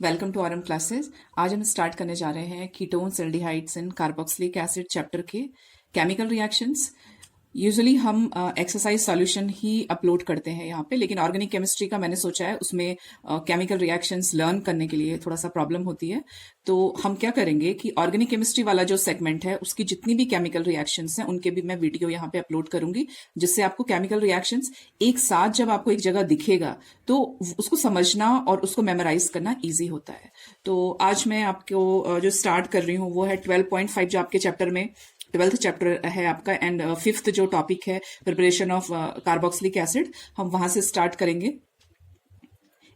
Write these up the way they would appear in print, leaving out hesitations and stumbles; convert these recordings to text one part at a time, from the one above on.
Welcome to RM classes. आज हम start करने जा रहे हैं ketones, aldehydes and carboxylic acid chapter के केमिकल रिएक्शंस। यूजुअली हम एक्सरसाइज सॉल्यूशन ही अपलोड करते हैं यहाँ पे, लेकिन ऑर्गेनिक केमिस्ट्री का मैंने सोचा है उसमें केमिकल रिएक्शंस लर्न करने के लिए थोड़ा सा प्रॉब्लम होती है। तो हम क्या करेंगे कि ऑर्गेनिक केमिस्ट्री वाला जो सेगमेंट है उसकी जितनी भी केमिकल रिएक्शंस हैं उनके भी मैं वीडियो यहाँ पे अपलोड करूंगी, जिससे आपको केमिकल रिएक्शंस एक साथ जब आपको एक जगह दिखेगा तो उसको समझना और उसको मेमोराइज करना ईजी होता है। तो आज मैं आपको जो स्टार्ट कर रही हूँ वो है 12.5, जो आपके चैप्टर में 12th चैप्टर है आपका, एंड 5th जो टॉपिक है प्रिपरेशन ऑफ कार्बोक्सिलिक एसिड, हम वहां से स्टार्ट करेंगे।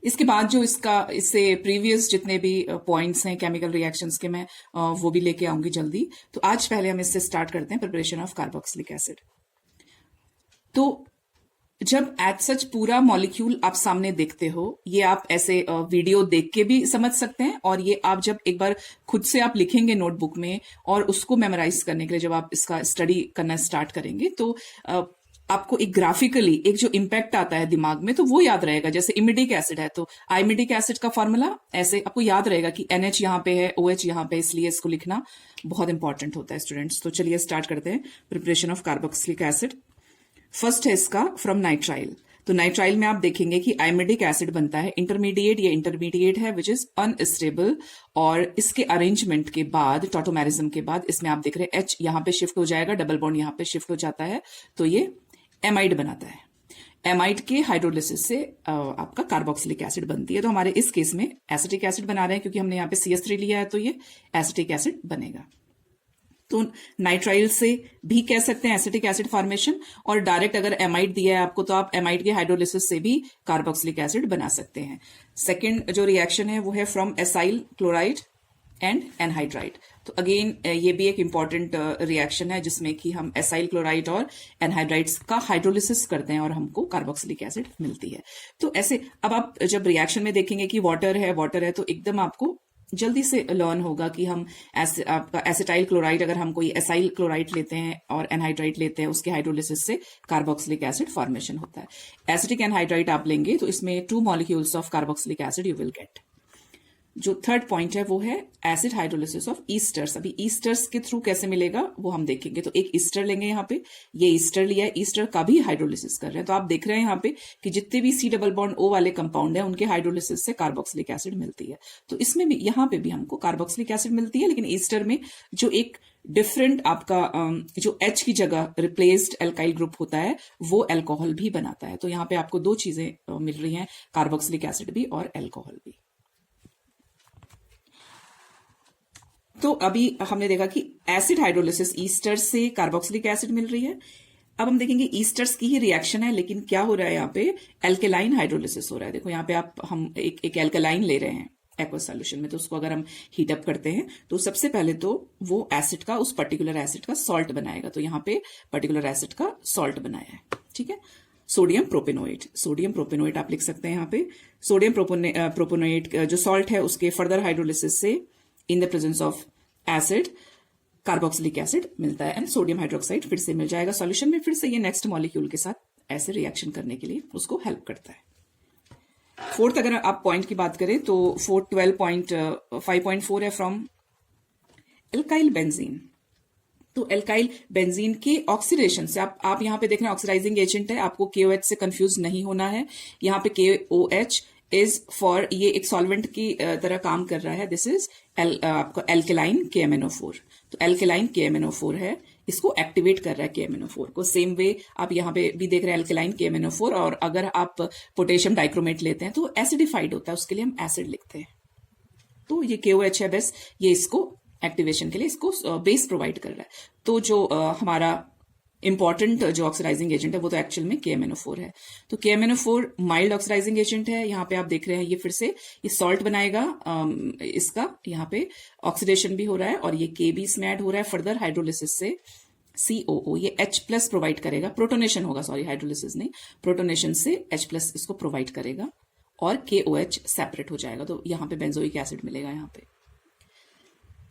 इसके बाद जो इससे प्रीवियस जितने भी पॉइंट्स हैं केमिकल रिएक्शंस के, मैं वो भी लेके आऊंगी जल्दी। तो आज पहले हम इससे स्टार्ट करते हैं, प्रिपरेशन ऑफ कार्बोक्सिलिक एसिड। तो जब एज सच पूरा मॉलिक्यूल आप सामने देखते हो, ये आप ऐसे वीडियो देख के भी समझ सकते हैं, और ये आप जब एक बार खुद से आप लिखेंगे नोटबुक में और उसको मेमोराइज करने के लिए जब आप इसका स्टडी करना स्टार्ट करेंगे तो आपको एक ग्राफिकली एक जो इम्पैक्ट आता है दिमाग में, तो वो याद रहेगा। जैसे इमिडिक एसिड है तो आइमिडिक एसिड का फॉर्मूला ऐसे आपको याद रहेगा कि NH यहाँ पे है, OH यहाँ पे, इसलिए इसको लिखना बहुत इंपॉर्टेंट होता है स्टूडेंट्स। तो चलिए स्टार्ट करते हैं preparation of carboxylic acid. First है इसका फ्रॉम नाइट्राइल। तो नाइट्राइल में आप देखेंगे कि आइमिडिक एसिड बनता है इंटरमीडिएट, ये इंटरमीडिएट है विच इज अनस्टेबल, और इसके अरेंजमेंट के बाद, टॉटोमेरिज्म के बाद, इसमें आप देख रहे हैं H यहाँ पे शिफ्ट हो जाएगा, डबल बॉन्ड यहाँ पे शिफ्ट हो जाता है, तो ये एमाइड बनाता है। एमाइड के हाइड्रोलिसिस से आपका कार्बोक्सिलिक एसिड बनती है। तो हमारे इस केस में एसिटिक एसिड बना रहे हैं क्योंकि हमने यहाँ पे CH3 लिया है, तो ये एसिटिक एसिड बनेगा। तो नाइट्राइल से भी कह सकते हैं एसिटिक एसिड फॉर्मेशन, और डायरेक्ट अगर एमाइड दिया है आपको तो आप एमाइड के हाइड्रोलिसिस से भी कार्बोक्सिलिक एसिड बना सकते हैं। सेकंड जो रिएक्शन है वो है from acyl chloride and anhydride. तो अगेन ये भी एक इंपॉर्टेंट रिएक्शन है जिसमें कि हम एसाइल क्लोराइड और एनहाइड्राइड्स का हाइड्रोलिसिस करते हैं और हमको कार्बोक्सिलिक एसिड मिलती है। तो ऐसे अब आप जब रिएक्शन में देखेंगे कि वाटर है तो एकदम आपको जल्दी से लर्न होगा कि हम आपका एसिटाइल क्लोराइड, अगर हम कोई एसाइल क्लोराइड लेते हैं और एनहाइड्राइड लेते हैं, उसके हाइड्रोलिसिस से कार्बोक्सिलिक एसिड फॉर्मेशन होता है। एसिटिक एनहाइड्राइड आप लेंगे तो इसमें 2 molecules of carboxylic acid you will get. जो थर्ड पॉइंट है वो है एसिड हाइड्रोलिसिस ऑफ ईस्टर्स। अभी ईस्टर्स के थ्रू कैसे मिलेगा वो हम देखेंगे। तो एक ईस्टर लेंगे, यहाँ पे ये ईस्टर लिया है, ईस्टर का भी हाइड्रोलिसिस कर रहे हैं। तो आप देख रहे हैं यहाँ पे कि जितने भी C डबल बॉन्ड O वाले कंपाउंड है उनके हाइड्रोलिसिस से कार्बोक्सिलिक एसिड मिलती है। तो इसमें भी, यहाँ पे भी हमको कार्बोक्सिलिक एसिड मिलती है, लेकिन ईस्टर में जो एक डिफरेंट आपका जो H की जगह रिप्लेस्ड एल्काइल ग्रुप होता है वो अल्कोहल भी बनाता है। तो यहाँ पे आपको 2 चीजें मिल रही हैं, कार्बोक्सिलिक एसिड भी और अल्कोहल भी। तो अभी हमने देखा कि एसिड हाइड्रोलिसिस ईस्टर से कार्बोक्सिलिक एसिड मिल रही है। अब हम देखेंगे ईस्टर्स की ही रिएक्शन है, लेकिन क्या हो रहा है यहाँ पे, एल्केलाइन हाइड्रोलिसिस हो रहा है। देखो यहाँ पे हम एक एल्केलाइन ले रहे हैं एक्वस सॉल्यूशन में, तो उसको अगर हम हीट अप करते हैं तो सबसे पहले तो वो एसिड का, उस पर्टिकुलर एसिड का सॉल्ट बनाएगा। तो यहाँ पे पर्टिकुलर एसिड का सॉल्ट बनाया है, ठीक है। सोडियम प्रोपेनोएट आप लिख सकते हैं यहाँ पे। सोडियम प्रोपेनोएट जो सॉल्ट है उसके फर्दर हाइड्रोलिसिस से in the presence of acid carboxylic acid मिलता है, एंड सोडियम हाइड्रोक्साइड फिर से मिल जाएगा सॉल्यूशन में। फिर से ये नेक्स्ट मॉलिक्यूल के साथ ऐसे रिएक्शन करने के लिए उसको हेल्प करता है। फोर्थ अगर आप पॉइंट की बात करें तो 12.5.4 है फ्रॉम एल्काइल बेंजीन। तो एल्काइल बेंजीन के ऑक्सीडेशन से आप यहाँ पे देख रहे हैं ऑक्सीडाइजिंग एजेंट है, आपको KOH से कंफ्यूज नहीं होना है। यहाँ पे KOH इज फॉर, ये एक सॉल्वेंट की तरह काम कर रहा है। दिस इज आपका एल्केलाइन KMnO4। तो एल्केलाइन KMnO4 है, इसको एक्टिवेट कर रहा है KMnO4 को। सेम वे आप यहाँ पे भी देख रहे हैं एल्केलाइन KMnO4, और अगर आप पोटेशियम डाइक्रोमेट लेते हैं तो एसिडिफाइड होता है, उसके लिए हम एसिड लिखते हैं। तो ये KOH है बस, ये इसको एक्टिवेशन के लिए इसको बेस प्रोवाइड कर रहा है। तो जो हमारा इंपॉर्टेंट जो ऑक्सीडाइजिंग एजेंट है वो तो एक्चुअल में KMnO4 है। तो KMnO4 माइल्ड ऑक्सीडाइजिंग एजेंट है। यहाँ पे आप देख रहे हैं ये फिर से ये सॉल्ट बनाएगा, इसका यहाँ पे ऑक्सीडेशन भी हो रहा है और ये K भी इसमें ऐड हो रहा है। फर्दर हाइड्रोलिसिस से COO ये H+ प्रोवाइड करेगा, प्रोटोनेशन होगा, सॉरी हाइड्रोलिसिस नहीं, प्रोटोनेशन से H+ इसको प्रोवाइड करेगा और KOH सेपरेट हो जाएगा। तो यहाँ पे बेंजोइक एसिड मिलेगा यहाँ पे।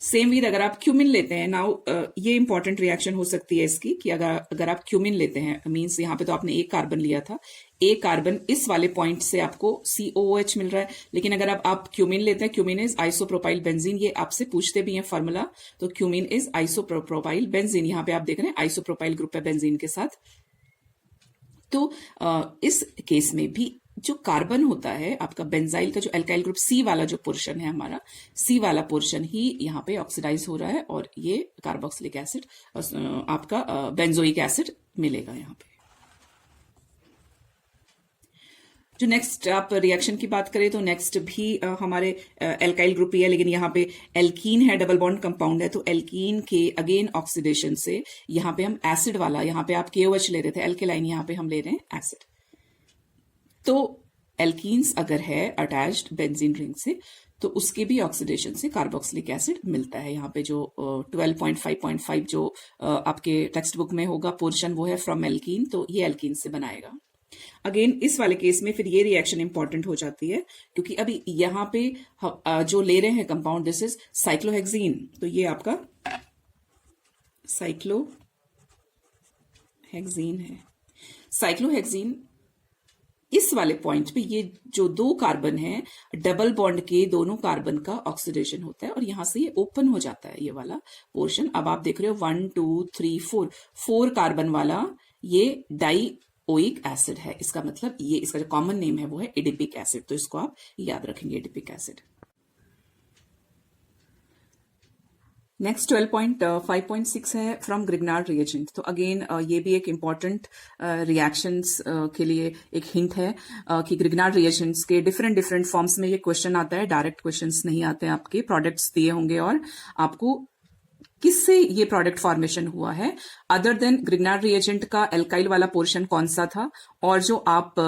सेम विद अगर आप क्यूमिन लेते हैं नाउ, ये इंपॉर्टेंट रिएक्शन हो सकती है इसकी कि अगर आप क्यूमिन लेते हैं, मींस यहाँ पे तो आपने एक कार्बन लिया था, एक कार्बन इस वाले पॉइंट से आपको COOH मिल रहा है, लेकिन अगर आप क्यूमिन लेते हैं, क्यूमिन इज आइसोप्रोपाइल बेंजीन, ये आपसे पूछते भी हैं फॉर्मूला, तो क्यूमिन इज आइसोप्रोपाइल बेंजीन, यहाँ पे आप देख रहे हैं आइसोप्रोपाइल ग्रुप है बेंजीन के साथ। तो इस केस में भी जो कार्बन होता है आपका बेंजाइल का, जो एल्काइल ग्रुप C वाला जो पोर्शन है हमारा, C वाला पोर्शन ही यहाँ पे ऑक्सीडाइज हो रहा है और ये कार्बोक्सिलिक एसिड आपका बेंजोइक एसिड मिलेगा यहाँ पे। जो नेक्स्ट आप रिएक्शन की बात करें तो नेक्स्ट भी हमारे एल्काइल ग्रुप ही है, लेकिन यहाँ पे एल्कीन है, डबल बॉन्ड कंपाउंड है, तो एल्कीन के अगेन ऑक्सीडेशन से यहाँ पे हम एसिड वाला, यहाँ पे आप KOH ले रहे थे एल्केलाइन, यहाँ पे हम ले रहे हैं एसिड। तो एल्कीन्स अगर है अटैच्ड बेंजीन रिंग से तो उसके भी ऑक्सीडेशन से कार्बोक्सिलिक एसिड मिलता है। यहाँ पे जो 12.5.5 जो आपके टेक्स्ट बुक में होगा पोर्शन वो है फ्रॉम एल्कीन, तो ये एल्कीन से बनाएगा। अगेन इस वाले केस में फिर ये रिएक्शन इंपॉर्टेंट हो जाती है क्योंकि अभी यहाँ पे जो ले रहे हैं कंपाउंड दिस इज साइक्लोहेक्सीन, तो ये आपका साइक्लोहेक्सीन है। साइक्लोहेक्सीन इस वाले पॉइंट पे ये जो दो कार्बन है डबल बॉन्ड के दोनों कार्बन का ऑक्सीडेशन होता है और यहां से ये ओपन हो जाता है ये वाला पोर्शन। अब आप देख रहे हो 1 2 3 4 कार्बन वाला ये डाइओइक एसिड है, इसका मतलब ये इसका जो कॉमन नेम है वो है एडिपिक एसिड, तो इसको आप याद रखेंगे एडिपिक एसिड। नेक्स्ट 12.5.6 है फ्रॉम ग्रिग्नार्ड रिएजेंट। तो अगेन ये भी एक इम्पॉर्टेंट रिएक्शंस के लिए एक हिंट है कि ग्रिग्नार्ड रिएजेंट्स के डिफरेंट डिफरेंट फॉर्म्स में ये क्वेश्चन आता है, डायरेक्ट क्वेश्चंस नहीं आते हैं। आपके प्रोडक्ट्स दिए होंगे और आपको किससे ये प्रोडक्ट फॉर्मेशन हुआ है अदर देन ग्रिग्नार्ड रिएजेंट का एल्काइल वाला पोर्शन कौन सा था और जो आप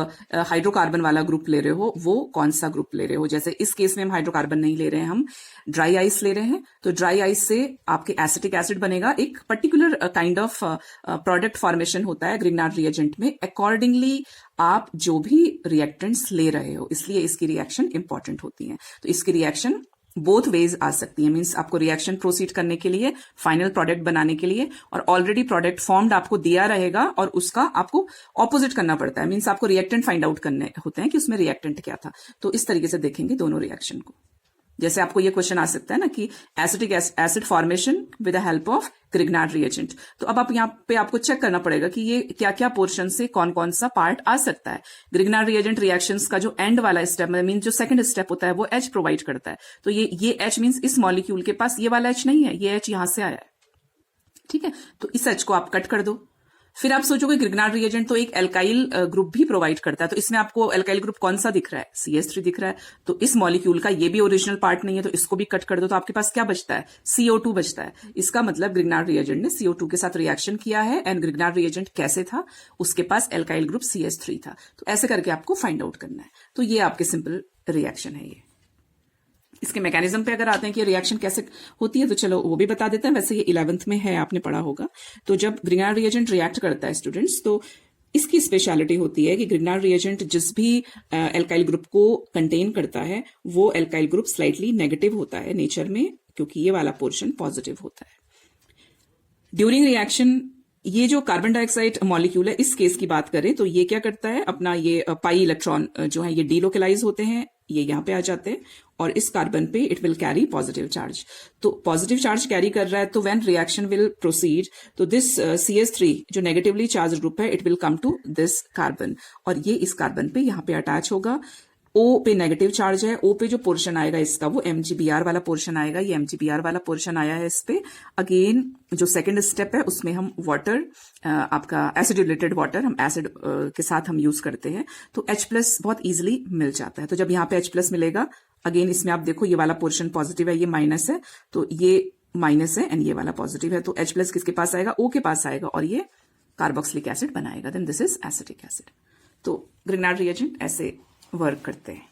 हाइड्रोकार्बन वाला ग्रुप ले रहे हो वो कौन सा ग्रुप ले रहे हो। जैसे इस केस में हम हाइड्रोकार्बन नहीं ले रहे हैं, हम ड्राई आइस ले रहे हैं, तो ड्राई आइस से आपके एसिटिक एसिड बनेगा, एक particular kind of product formation होता है ग्रिग्नार्ड रिएजेंट में, अकॉर्डिंगली आप जो भी रिएक्टेंट्स ले रहे हो, इसलिए इसकी रिएक्शन इंपॉर्टेंट होती है। तो इसकी रिएक्शन बोथ वेज आ सकती है, मीन्स आपको रिएक्शन प्रोसीड करने के लिए, फाइनल प्रोडक्ट बनाने के लिए, और ऑलरेडी प्रोडक्ट फॉर्म्ड आपको दिया रहेगा और उसका आपको ऑपोजिट करना पड़ता है, मीन्स आपको रिएक्टेंट फाइंड आउट करने होते हैं कि उसमें रिएक्टेंट क्या था। तो इस तरीके से देखेंगे दोनों रिएक्शन को। जैसे आपको ये क्वेश्चन आ सकता है ना कि acetic acid formation with the help of Grignard reagent, तो अब आप यहाँ पे आपको चेक करना पड़ेगा कि ये क्या क्या पोर्शन से कौन कौन सा पार्ट आ सकता है। ग्रिग्नार्ड रिएजेंट रिएक्शंस का जो एंड वाला स्टेप मीन जो सेकंड स्टेप होता है वो H प्रोवाइड करता है, तो ये H मीन्स इस मॉलिक्यूल के पास ये वाला H नहीं है, ये H यहां से आया है, ठीक है। तो इस H को आप कट कर दो। फिर आप सोचोगे ग्रिग्नार्ड रिएजेंट तो एक एल्काइल ग्रुप भी प्रोवाइड करता है, तो इसमें आपको एल्काइल ग्रुप कौन सा दिख रहा है, CH3 दिख रहा है, तो इस मॉलिक्यूल का ये भी ओरिजिनल पार्ट नहीं है, तो इसको भी कट कर दो, तो आपके पास क्या बचता है, CO2 बचता है। इसका मतलब ग्रिग्नार्ड रिएजेंट ने CO2 के साथ रिएक्शन किया है, एंड ग्रिग्नार्ड रिएजेंट कैसे था, उसके पास एल्काइल ग्रुप CH3 था। तो ऐसे करके आपको फाइंड आउट करना है। तो ये आपके सिंपल रिएक्शन है। ये इसके मैकेनिज्म पे अगर आते हैं कि रिएक्शन कैसे होती है तो चलो वो भी बता देते हैं। वैसे ये 11th में है, आपने पढ़ा होगा। तो जब ग्रिग्नार्ड रिएजेंट रिएक्ट करता है स्टूडेंट्स, तो इसकी स्पेशलिटी होती है कि ग्रिग्नार्ड रिएजेंट जिस भी एल्काइल ग्रुप को कंटेन करता है वो एल्काइल ग्रुप स्लाइटली नेगेटिव होता है नेचर में, क्योंकि ये वाला पोर्शन पॉजिटिव होता है। ड्यूरिंग रिएक्शन ये जो कार्बन डाइऑक्साइड मॉलिक्यूल है, इस केस की बात करें तो ये क्या करता है, अपना ये पाई इलेक्ट्रॉन जो है ये डीलोकलाइज होते हैं, ये यहाँ पे आ जाते हैं और इस कार्बन पे it will carry positive charge. तो पॉजिटिव चार्ज कैरी कर रहा है, तो व्हेन रिएक्शन विल प्रोसीड तो दिस CH3 जो नेगेटिवली चार्ज ग्रुप है it will come to this carbon और ये इस कार्बन पे यहाँ पे अटैच होगा। O पे नेगेटिव चार्ज है, O पे जो पोर्शन आएगा इसका वो MgBr वाला पोर्शन आएगा, ये MgBr वाला पोर्शन आया है इस पे। अगेन जो सेकंड स्टेप है उसमें हम वाटर, आपका एसिड रिलेटेड वाटर, हम एसिड के साथ हम यूज करते हैं, तो H+ बहुत इजीली मिल जाता है। तो जब यहाँ पे H+ मिलेगा, अगेन इसमें आप देखो ये वाला पोर्शन पॉजिटिव है, ये माइनस है, तो ये माइनस है एंड ये वाला पॉजिटिव है, तो H+ किसके पास आएगा, O के पास आएगा और ये कार्बोक्सिलिक एसिड बनाएगा, then this is acetic acid. तो ग्रिग्नार्ड रिएजेंट ऐसे वर्क करते हैं।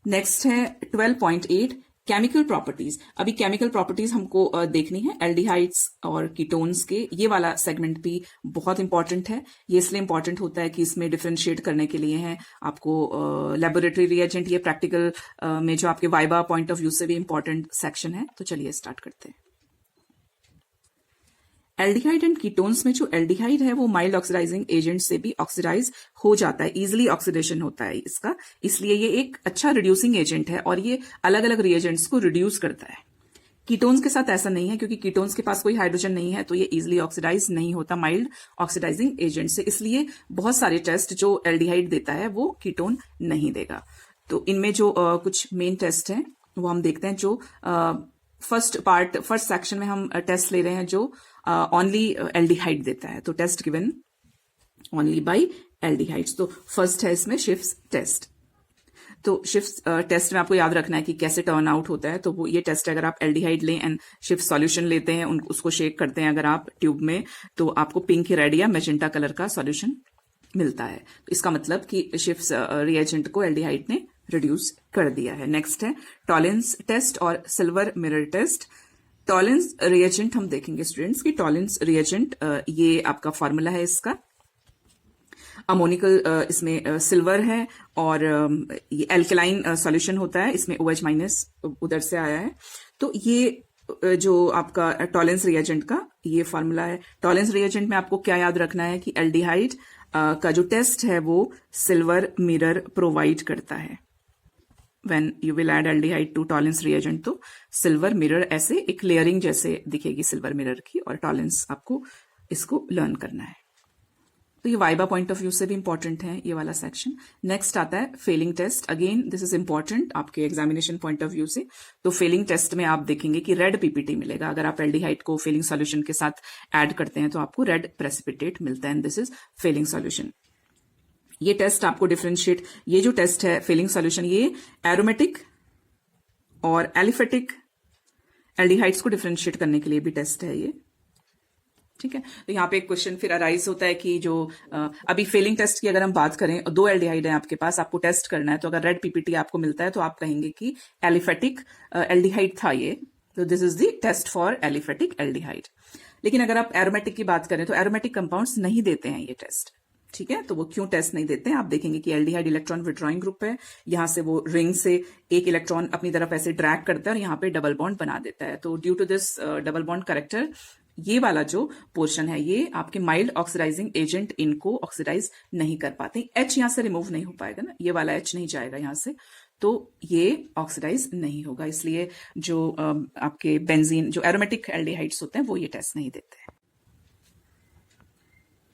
नेक्स्ट है 12.8 केमिकल प्रॉपर्टीज, अभी केमिकल प्रॉपर्टीज हमको देखनी है एल्डिहाइड्स और कीटोन्स के। ये वाला सेगमेंट भी बहुत इंपॉर्टेंट है। ये इसलिए इंपॉर्टेंट होता है कि इसमें डिफरेंशिएट करने के लिए है आपको लेबोरेटरी रिएजेंट, ये प्रैक्टिकल में जो आपके वाइबा पॉइंट ऑफ व्यू से भी इंपॉर्टेंट सेक्शन है। तो चलिए स्टार्ट करते हैं। एल्डिहाइड एंड कीटोन्स में जो एल्डिहाइड है वो माइल्ड ऑक्सीडाइजिंग एजेंट से भी ऑक्सीडाइज हो जाता है, इजिली ऑक्सीडेशन होता है इसका, इसलिए ये एक अच्छा रिड्यूसिंग एजेंट है और ये अलग अलग रिएजेंट्स को रिड्यूस करता है। कीटोन्स के साथ ऐसा नहीं है, क्योंकि कीटोन्स के पास कोई हाइड्रोजन नहीं है, तो ये इजिली ऑक्सीडाइज नहीं होता माइल्ड ऑक्सीडाइजिंग एजेंट से, इसलिए बहुत सारे टेस्ट जो एल्डिहाइड देता है वो कीटोन नहीं देगा। तो इनमें जो कुछ मेन टेस्ट हैं वो हम देखते हैं। जो फर्स्ट सेक्शन में हम टेस्ट ले रहे हैं जो ओनली एल्डिहाइड देता है, तो test given only by aldehydes. तो फर्स्ट है इसमें शिफ्स टेस्ट। तो शिफ्ट टेस्ट में आपको याद रखना है कि कैसे टर्न आउट होता है। तो वो ये टेस्ट है, अगर आप एल्डिहाइड लें एंड शिफ्ट सॉल्यूशन लेते हैं, उसको शेक करते हैं अगर आप ट्यूब में, तो आपको पिंक, रेड या मैजेंटा कलर का सॉल्यूशन मिलता है। तो इसका मतलब कि शिफ्ट रिएजेंट को एल्डिहाइड ने रिड्यूस कर दिया है। नेक्स्ट है टॉलेंस टेस्ट और silver mirror test. Tollens reagent हम देखेंगे स्टूडेंट्स की टॉलेंस रिएजेंट, ये आपका फॉर्मूला है इसका। अमोनिकल इसमें सिल्वर है और ये एल्कलाइन सॉल्यूशन होता है, इसमें OH माइनस उधर से आया है। तो ये जो आपका टॉलेंस रिएजेंट का ये फॉर्मूला है। टॉलेंस रिएजेंट में आपको क्या याद रखना है कि एल्डिहाइड का जो टेस्ट है वो सिल्वर मिरर प्रोवाइड करता है। When you will add aldehyde to tolerance reagent, तो सिल्वर मिरर ऐसे एक लेयरिंग जैसे दिखेगी सिल्वर मिरर की, और टॉलेंस आपको इसको लर्न करना है। तो ये वाइबा पॉइंट ऑफ व्यू से भी इंपॉर्टेंट है ये वाला सेक्शन। नेक्स्ट आता है Fehling test. Again this is important आपके एग्जामिनेशन पॉइंट ऑफ व्यू से। तो फेलिंग टेस्ट में आप देखेंगे कि रेड पीपीटी मिलेगा। अगर आप एल्डिहाइड को फेलिंग सॉल्यूशन के साथ ऐड करते हैं तो आपको रेड प्रेसिपिटेट मिलता है, and this is Fehling solution. ये टेस्ट आपको डिफरेंशिएट, ये जो टेस्ट है फेलिंग सॉल्यूशन, ये एरोमेटिक और एलिफेटिक एल्डिहाइड्स को डिफरेंशिएट करने के लिए भी टेस्ट है ये, ठीक है। तो यहाँ पे एक क्वेश्चन फिर अराइज होता है कि जो अभी फेलिंग टेस्ट की अगर हम बात करें, दो एल्डिहाइड है आपके पास, आपको टेस्ट करना है, तो अगर रेड पीपीटी आपको मिलता है तो आप कहेंगे कि एलिफेटिक एल्डिहाइड था ये, तो this is the test for aliphatic aldehyde. लेकिन अगर आप एरोमेटिक की बात करें तो एरोमेटिक कंपाउंड्स नहीं देते हैं ये टेस्ट, ठीक है। तो वो क्यों टेस्ट नहीं देते हैं, आप देखेंगे कि एल्डिहाइड इलेक्ट्रॉन विड्रॉइंग ग्रुप है, यहां से वो रिंग से एक इलेक्ट्रॉन अपनी तरफ ऐसे ड्रैग करता है और यहाँ पे डबल बॉन्ड बना देता है। तो due to this double bond character, ये वाला जो पोर्शन है ये आपके माइल्ड ऑक्सीडाइजिंग एजेंट इनको ऑक्सीडाइज नहीं कर पाते। H यहां से रिमूव नहीं हो पाएगा ना, ये वाला H नहीं जाएगा यहां से, तो ये ऑक्सीडाइज नहीं होगा। इसलिए जो आपके बेंजीन, जो एरोमेटिक एल्डिहाइड्स होते हैं वो ये टेस्ट नहीं देते हैं।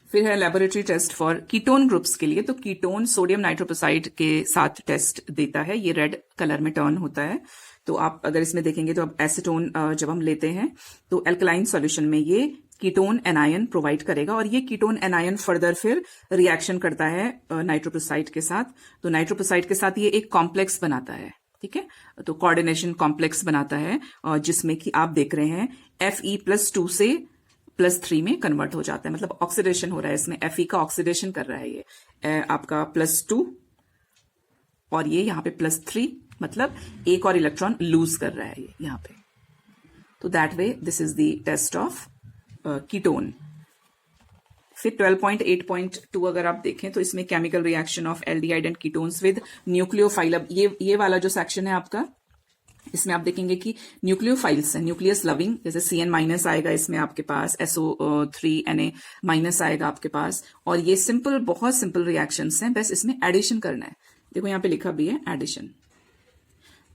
फिर है laboratory test for ketone groups के लिए। तो कीटोन सोडियम नाइट्रोपोसाइड के साथ टेस्ट देता है, ये रेड कलर में टर्न होता है। तो आप अगर इसमें देखेंगे तो अब एसीटोन जब हम लेते हैं तो एल्कलाइन सॉल्यूशन में ये कीटोन एनायन प्रोवाइड करेगा, और ये कीटोन एनायन फर्दर फिर रिएक्शन करता है नाइट्रोपोसाइड के साथ। तो नाइट्रोपोसाइड के साथ ये एक कॉम्प्लेक्स बनाता है, ठीक है। तो कोऑर्डिनेशन कॉम्प्लेक्स बनाता है, और जिसमें कि आप देख रहे हैं Fe+2 से +3 में कन्वर्ट हो जाता है, मतलब ऑक्सीडेशन हो रहा है इसमें। Fe का ऑक्सीडेशन कर रहा है ये आपका +2, और ये यहाँ पे +3, मतलब एक और इलेक्ट्रॉन लूज कर रहा है ये यहाँ पे। तो that way this is the test of ketone. फिर 12.8.2 अगर आप देखें तो इसमें chemical reaction of aldehyde and ketones with nucleophile. अब ये वाला जो सेक्शन है आपका, इसमें आप देखेंगे कि न्यूक्लियोफाइल्स है, न्यूक्लियस लविंग, जैसे CN- आएगा इसमें आपके पास, SO3Na- आएगा आपके पास, और ये सिंपल, बहुत सिंपल रिएक्शंस हैं, बस इसमें एडिशन करना है। देखो यहाँ पे लिखा भी है एडिशन।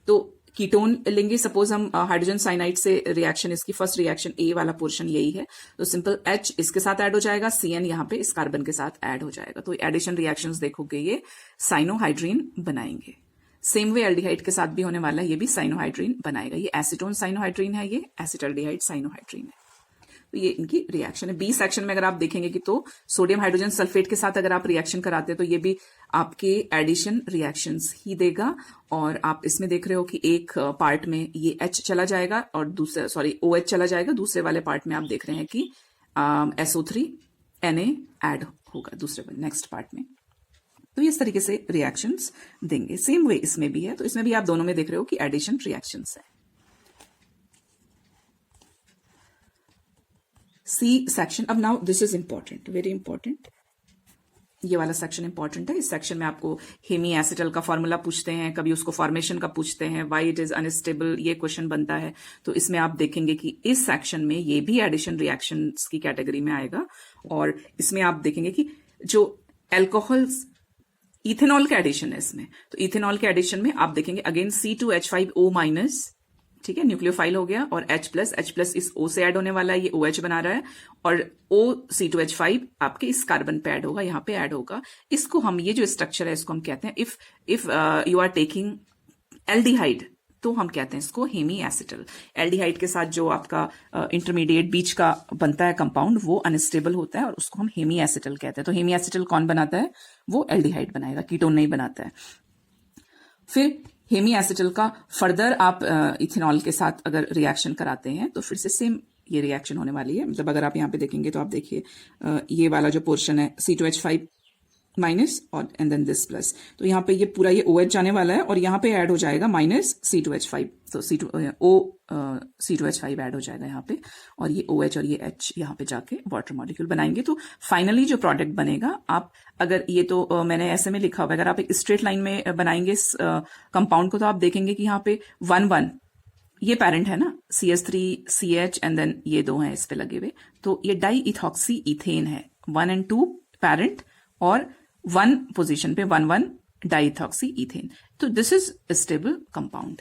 तो कीटोन लेंगे, सपोज हम हाइड्रोजन साइनाइड से रिएक्शन, इसकी फर्स्ट रिएक्शन ए वाला पोर्शन यही है, तो सिंपल H इसके साथ ऐड हो जाएगा, CN यहाँ पे इस कार्बन के साथ ऐड हो जाएगा। तो एडिशन रिएक्शंस देखोगे ये साइनोहाइड्रीन बनाएंगे। सेम वे एल्डिहाइड के साथ भी होने वाला है, ये भी साइनोहाइड्रीन बनाएगा। ये एसीटोन साइनोहाइड्रीन है, ये एसिटाल्डिहाइड साइनोहाइड्रीन है। तो ये इनकी रिएक्शन है। बी सेक्शन में अगर आप देखेंगे कि तो सोडियम हाइड्रोजन सल्फेट के साथ अगर आप रिएक्शन कराते हैं तो ये भी आपके एडिशन रिएक्शंस ही देगा, और आप इसमें देख रहे हो कि एक पार्ट में ये H चला जाएगा और दूसरे, सॉरी, OH चला जाएगा, दूसरे वाले पार्ट में आप देख रहे हैं कि SO3Na ऐड होगा दूसरे नेक्स्ट पार्ट में। तो इस तरीके से रिएक्शंस देंगे। सेम वे इसमें भी है, तो इसमें भी आप दोनों में देख रहे हो कि एडिशन रिएक्शंस है। सी सेक्शन, अब now this is important, very important, ये वाला सेक्शन इंपॉर्टेंट है। इस सेक्शन में आपको हेमी एसिटल का फॉर्मूला पूछते हैं, कभी उसको फॉर्मेशन का पूछते हैं, व्हाई इट इज अनस्टेबल, ये क्वेश्चन बनता है। तो इसमें आप देखेंगे कि इस सेक्शन में ये भी एडिशन रिएक्शंस की कैटेगरी में आएगा, और इसमें आप देखेंगे कि जो एल्कोहल्स, इथेनॉल का एडिशन है इसमें, तो इथेनॉल के एडिशन में आप देखेंगे अगेन C2H5O-, ठीक है, न्यूक्लियोफाइल हो गया, और H+ इस O से ऐड होने वाला है, ये OH बना रहा है, और OC2H5 आपके इस कार्बन पे ऐड होगा, यहाँ पे ऐड होगा। इसको हम, ये जो स्ट्रक्चर है इसको हम कहते हैं, if you are taking aldehyde, तो हम कहते हैं इसको हेमी एसिटल। एल्डिहाइड के साथ जो आपका इंटरमीडिएट बीच का बनता है कंपाउंड, वो अनस्टेबल होता है और उसको हम हेमी एसिटल कहते हैं। तो हेमी एसिटल कौन बनाता है? वो एल्डिहाइड बनाएगा, कीटोन नहीं बनाता है। फिर हेमी एसिटल का फर्दर आप इथेनॉल के साथ अगर रिएक्शन कराते हैं तो फिर से सेम ये रिएक्शन होने वाली है। मतलब अगर आप यहाँ पे देखेंगे तो आप देखिए ये वाला जो पोर्शन है C2H5- और एंड देन दिस प्लस, तो यहाँ पे ये पूरा ये OH जाने वाला है और यहाँ पे ऐड हो जाएगा -C2H5, तो C2H5 ऐड हो जाएगा यहाँ पे, और ये OH और ये H यहाँ पे जाके वाटर मॉलिक्यूल बनाएंगे। तो फाइनली जो प्रोडक्ट बनेगा, आप अगर ये तो मैंने ऐसे में लिखा हुआ है, अगर आप एक स्ट्रेट लाइन में बनाएंगे इस कंपाउंड को, तो आप देखेंगे कि यहाँ पे 1-1 ये पेरेंट है ना, CH3CH एंड देन ये दो हैं इस पे लगे हुए, तो ये डाई इथॉक्सी इथेन है, 1 और 2 पेरेंट, और 1 पोजीशन पे 1-1 डाइथॉक्सी इथेन। तो दिस इज स्टेबल कंपाउंड।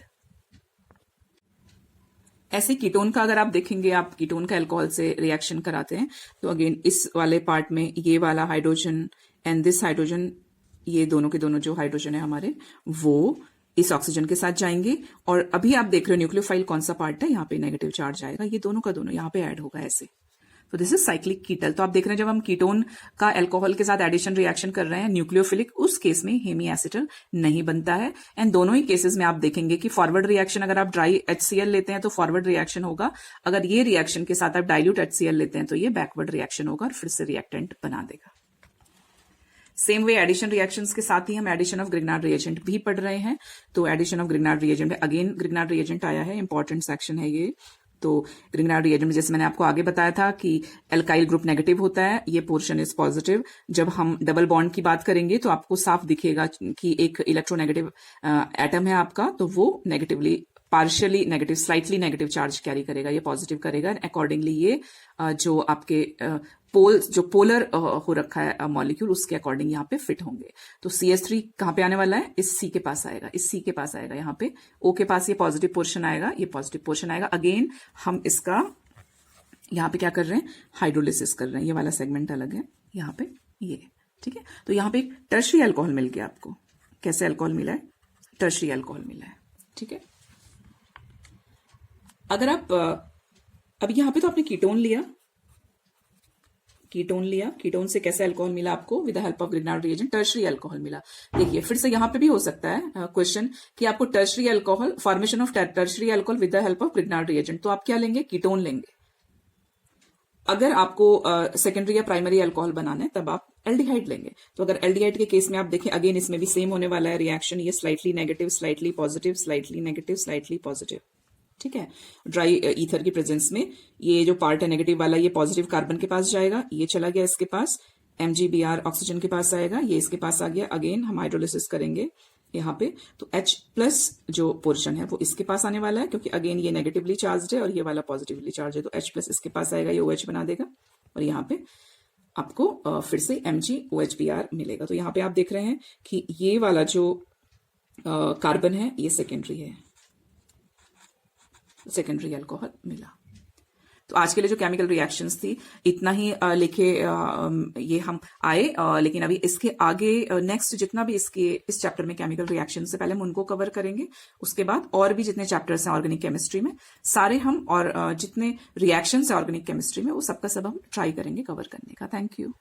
ऐसे कीटोन का अगर आप देखेंगे, आप कीटोन का अल्कोहल से रिएक्शन कराते हैं, तो अगेन इस वाले पार्ट में ये वाला हाइड्रोजन एंड दिस हाइड्रोजन, ये दोनों के दोनों जो हाइड्रोजन है हमारे, वो इस ऑक्सीजन के साथ जाएंगे। और अभी आप देख रहे हो न्यूक्लियोफाइल कौन सा पार्ट है, यहाँ पे नेगेटिव चार्ज आएगा, ये दोनों का दोनों यहाँ पे ऐड होगा ऐसे। तो दिस इज साइक्लिक कीटल। तो आप देख रहे हैं जब हम कीटोन का अल्कोहल के साथ एडिशन रिएक्शन कर रहे हैं न्यूक्लियोफिलिक, उस केस में हेमी एसिटल नहीं बनता है। एंड दोनों ही केसेस में आप देखेंगे कि फॉरवर्ड रिएक्शन, अगर आप ड्राई HCl लेते हैं तो फॉरवर्ड रिएक्शन होगा, अगर ये रिएक्शन के साथ आप डाइल्यूट HCl लेते हैं तो ये बैकवर्ड रिएक्शन होगा और फिर से रिएक्टेंट बना देगा। सेम वे एडिशन रिएक्शंस के साथ ही हम एडिशन ऑफ ग्रिग्नार्ड रिएजेंट भी पढ़ रहे हैं। तो addition of Grignard reagent, again Grignard reagent आया है, इंपॉर्टेंट सेक्शन है ये। तो ग्रिग्नार्ड रिएजेंट में जैसे मैंने आपको आगे बताया था कि एल्काइल ग्रुप नेगेटिव होता है, ये पोर्शन इज पॉजिटिव। जब हम डबल बॉन्ड की बात करेंगे तो आपको साफ दिखेगा कि एक इलेक्ट्रोनेगेटिव एटम है आपका, तो वो negatively, partially negative, slightly negative charge carry करेगा, ये पॉजिटिव करेगा। अकॉर्डिंगली ये जो आपके पोल, जो पोलर हो रखा है मॉलिक्यूल, उसके अकॉर्डिंग यहाँ पे फिट होंगे। तो CH3 कहाँ पे आने वाला है? इस C के पास आएगा, इस C के पास आएगा, यहाँ पे O के पास ये पॉजिटिव पोर्शन आएगा, ये पॉजिटिव पोर्शन आएगा। अगेन हम इसका यहाँ पे क्या कर रहे हैं? हाइड्रोलिसिस कर रहे हैं, ये वाला सेगमेंट अलग है यहाँ पे, ये ठीक है। तो यहाँ पे एक टर्शरी अल्कोहल मिल गया आपको। कैसे अल्कोहल मिला है? टर्शरी अल्कोहल मिला है, ठीक है। अगर आप अब यहाँ पे तो आपने कीटोन लिया, कीटोन से कैसे अल्कोहल मिला आपको? With the help of Grignard reagent tertiary alcohol मिला। देखिए फिर से यहाँ पे भी हो सकता है क्वेश्चन कि आपको tertiary alcohol, formation of tertiary alcohol with the help of Grignard reagent, तो आप क्या लेंगे? कीटोन लेंगे। अगर आपको सेकेंडरी या प्राइमरी अल्कोहल बनाना है तब आप एल्डिहाइड लेंगे। तो अगर एल्डिहाइड के केस में आप देखें, अगेन इसमें भी सेम होने वाला है रिएक्शन, ये slightly negative, slightly positive, slightly negative, slightly positive, ठीक है। ड्राई ईथर की प्रेजेंस में ये जो पार्ट है नेगेटिव वाला, ये पॉजिटिव कार्बन के पास जाएगा, ये चला गया इसके पास, MgBr ऑक्सीजन के पास आएगा, ये इसके पास आ गया। अगेन हम हाइड्रोलिसिस करेंगे यहाँ पे, तो H+ जो पोर्शन है वो इसके पास आने वाला है, क्योंकि अगेन ये नेगेटिवली चार्ज है और ये वाला पॉजिटिवली चार्ज है, तो H+ इसके पास आएगा, ये OH बना देगा, और यहाँ पे आपको फिर से MgOHBr मिलेगा। तो यहाँ पे आप देख रहे हैं कि ये वाला जो कार्बन है ये सेकेंडरी है, सेकेंडरी अल्कोहल मिला। तो आज के लिए जो केमिकल रिएक्शंस थी इतना ही लेके ये हम आए, लेकिन अभी इसके आगे नेक्स्ट जितना भी इस चैप्टर में केमिकल रिएक्शन से पहले हम उनको कवर करेंगे। उसके बाद और भी जितने चैप्टर्स हैं ऑर्गेनिक केमिस्ट्री में सारे हम, और जितने रिएक्शंस हैं ऑर्गेनिक केमिस्ट्री में, वो सबका सब हम ट्राई करेंगे कवर करने का। Thank you.